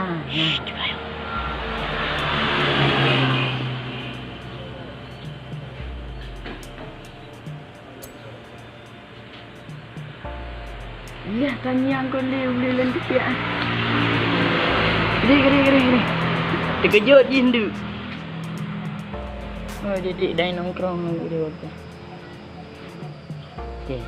Ya, tanya aku boleh lanjut ya. Gede. Terkejut jin tu. Oh, Didik dah nongkrong dengan dia tu. Okey.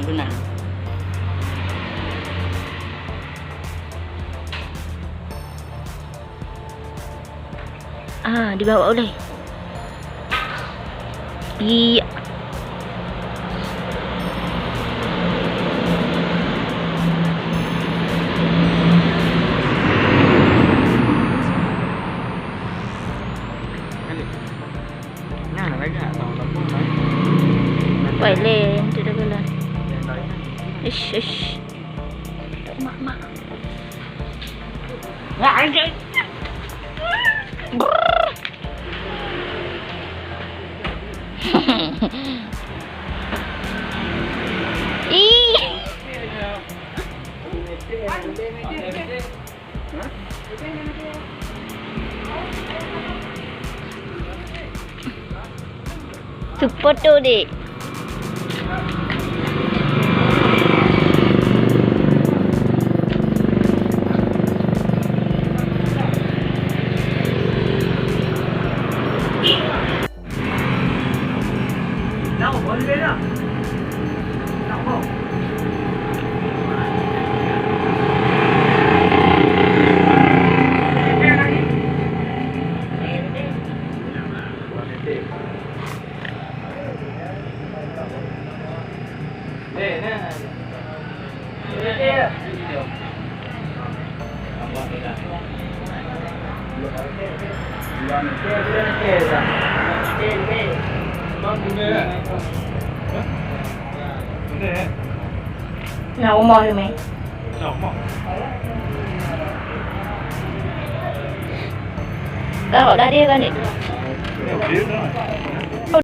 Benar. Dibawa oleh. Iya. Nah, lagi Phải lên từ đây lên. Ish. Mak. Ngại chứ. Super tu dek. Nào mò rồi mày. Đó ở đây đi con đi.